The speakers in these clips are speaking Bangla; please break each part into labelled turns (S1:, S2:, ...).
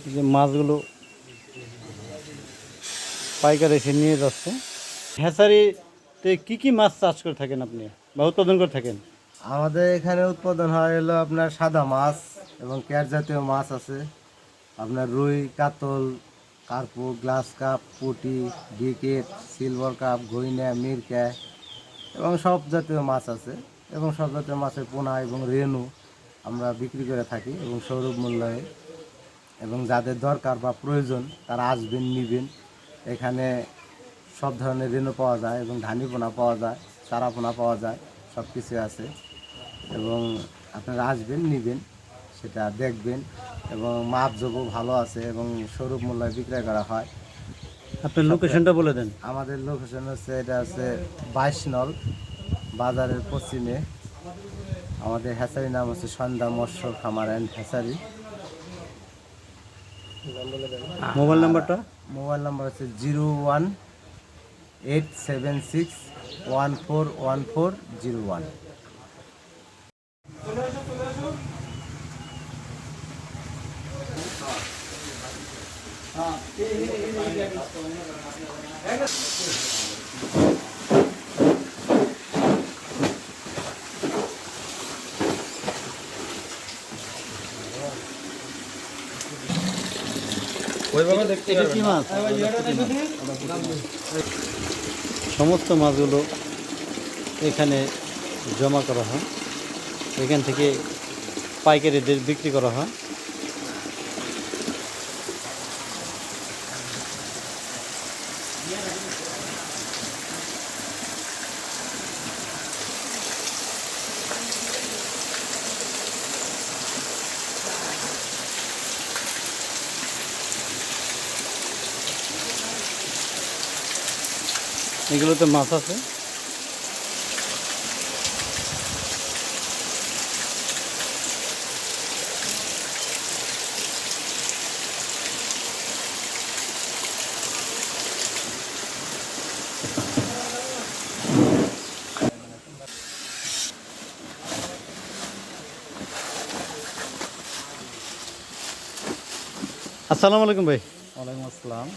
S1: এই যে মাছগুলো পাইকার এসে নিয়ে যাচ্ছে। হ্যাচারিতে কি কি মাছ চাষ করে থাকেন আপনি বা উৎপাদন করে থাকেন?
S2: আমাদের এখানে উৎপাদন হয় হলো আপনার সাদা মাছ এবং ক্যাট জাতীয় মাছ আছে, আপনার রুই, কাতল, কার্পু, গ্লাস কাপ, পুঁটি, বিকেট, সিলভার কাপ, গইনা, মিরকা এবং সব জাতীয় মাছ আছে। এবং সব জাতীয় মাছের পোনা এবং রেনু আমরা বিক্রি করে থাকি এবং সৌরভ মূল্যে। এবং যাদের দরকার বা প্রয়োজন তারা আসবেন, নিবেন। এখানে সব ধরনের রেনু পাওয়া যায় এবং ধানি পোনা পাওয়া যায়, চারা পোনা পাওয়া যায়, সব কিছু আছে। এবং আপনারা আসবেন, নিবেন, সেটা দেখবেন। এবং মাপজোপও ভালো আছে এবং স্বরূপ মূল্যে বিক্রয় করা হয়।
S1: আপনার লোকেশনটা বলে দেন।
S2: আমাদের লোকেশন হচ্ছে, এটা হচ্ছে 22 নল বাজারের পশ্চিমে। আমাদের হ্যাচারি নাম হচ্ছে সন্ধ্যা মৎস্য খামার অ্যান্ড হ্যাচারি।
S1: মোবাইল নাম্বারটা?
S2: মোবাইল নাম্বার হচ্ছে 018761414101।
S1: এটা কি মাছ? সমস্ত মাছগুলো এখানে জমা করা হয়, এখান থেকে পাইকারিদের বিক্রি করা হয়। এগুলোতে মাছ আছে। আসসালামু আলাইকুম ভাই।
S3: ওয়ালাইকুম আসসালাম।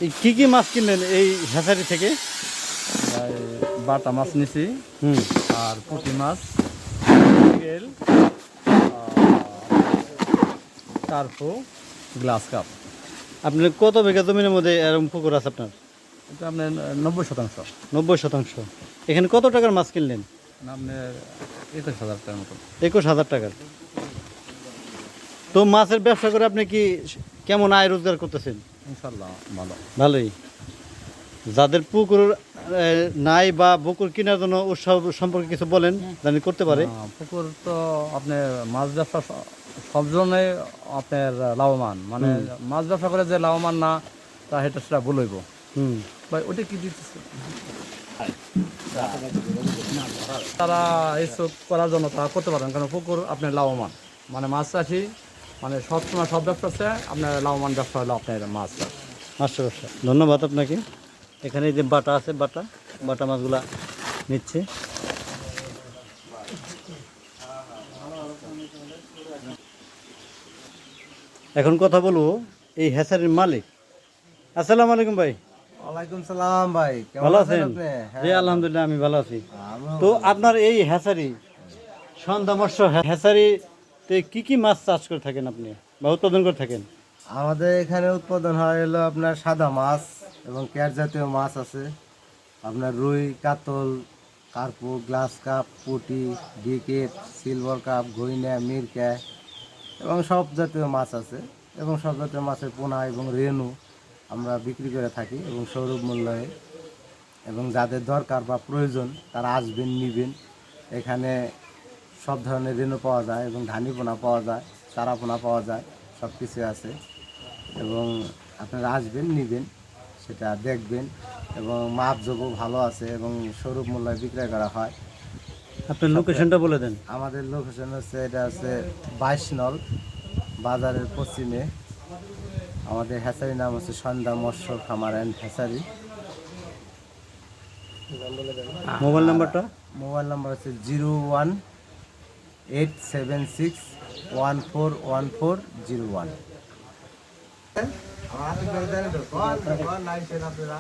S1: এই কি কি মাছ কিনলেন এই হ্যাচারি থেকে?
S3: ভাই বাটা মাছ নিছি,
S1: হুম।
S3: আর পুঁটি মাছ, মৃগেল, কার্পু, গ্লাস কাপ।
S1: আপনার কত বিঘা জমির মধ্যে এরকম পুকুর আছে আপনার?
S3: এটা আপনার 90%।
S1: 90%। এখানে কত টাকার মাছ কিনলেন?
S3: আপনার 21,000 টাকার মতো।
S1: 21,000 টাকার। তো মাছের ব্যবসা করে আপনি কি কেমন আয় রোজগার করতেছেন?
S3: ইনশাল্লাহ ভালো।
S1: ভালোই। যাদের পুকুর নাই বা পুকুর কেনার জন্য উৎসাহ সম্পর্কে কিছু বলেন, জানি করতে পারে।
S3: পুকুর তো আপনার মাছ ব্যবসা সব জন্যই আপনার লাভবান, মানে মাছ ব্যবসা করে যে লাভবান না তা সেটা ভুল হইব।
S1: হুম।
S3: ভাই ওটা কি দিতেছে তারা এইসব করার জন্য তারা করতে পারেন, কারণ পুকুর আপনার লাভবান, মানে মাছ চাষি মানে সবসময় সব ব্যবসা আছে, আপনার লাভবান ব্যবসা হলো আপনার মাছ চাষ।
S1: মাছের ব্যবসা। ধন্যবাদ আপনাকে। এখানে যে বাটা আছে, বাটা বাটা মাছগুলা নিচ্ছে। এখন কথা বলবো এই হ্যাচারির মালিক। আসসালামু আলাইকুম ভাই।
S2: ওয়ালাইকুম সালাম ভাই, কেমন
S1: ভালো
S2: আছেন
S1: আছেন?
S2: আপনি?
S1: জি আলহামদুলিল্লাহ, আমি ভালো আছি।
S2: আমিও
S1: তো
S2: ভালো।
S1: আপনার এই হ্যাচারি সন্ধ্যা মৎস্য হ্যাচারিতে কি কি মাছ চাষ করে থাকেন আপনি বা উৎপাদন করে থাকেন?
S2: আমাদের এখানে উৎপাদন হয় হলো আপনার সাদা মাছ এবং ক্যাট জাতীয় মাছ আছে, আপনার রুই, কাতল, কার্পু, গ্লাস কাপ, পুঁটি, বিকেট, সিলভার কাপ, গইনা, মিরকা এবং সব জাতীয় মাছ আছে। এবং সব জাতীয় মাছের পোনা এবং রেনু আমরা বিক্রি করে থাকি এবং সৌরভ মূল্যে। এবং যাদের দরকার বা প্রয়োজন তারা আসবেন, নিবেন। এখানে সব ধরনের রেনু পাওয়া যায় এবং ধানি পোনা পাওয়া যায়, চারা পোনা পাওয়া যায়, সব কিছু আছে। এবং আপনারা আসবেন, নিবেন, সেটা দেখবেন। এবং মাপজোপও ভালো আছে এবং স্বরূপ মূল্যে বিক্রয় করা হয়।
S1: আপনার লোকেশনটা বলে দেন।
S2: আমাদের লোকেশন হচ্ছে, এটা হচ্ছে 22 নল বাজারের পশ্চিমে। আমাদের হ্যাচারি নাম হচ্ছে সন্ধ্যা মৎস্য খামার অ্যান্ড হ্যাচারি।
S1: মোবাইল নাম্বারটা?
S2: মোবাইল নাম্বার হচ্ছে 018761414101। আমার হাতে করে দেন তো কোন লাইসেন্স আপনারা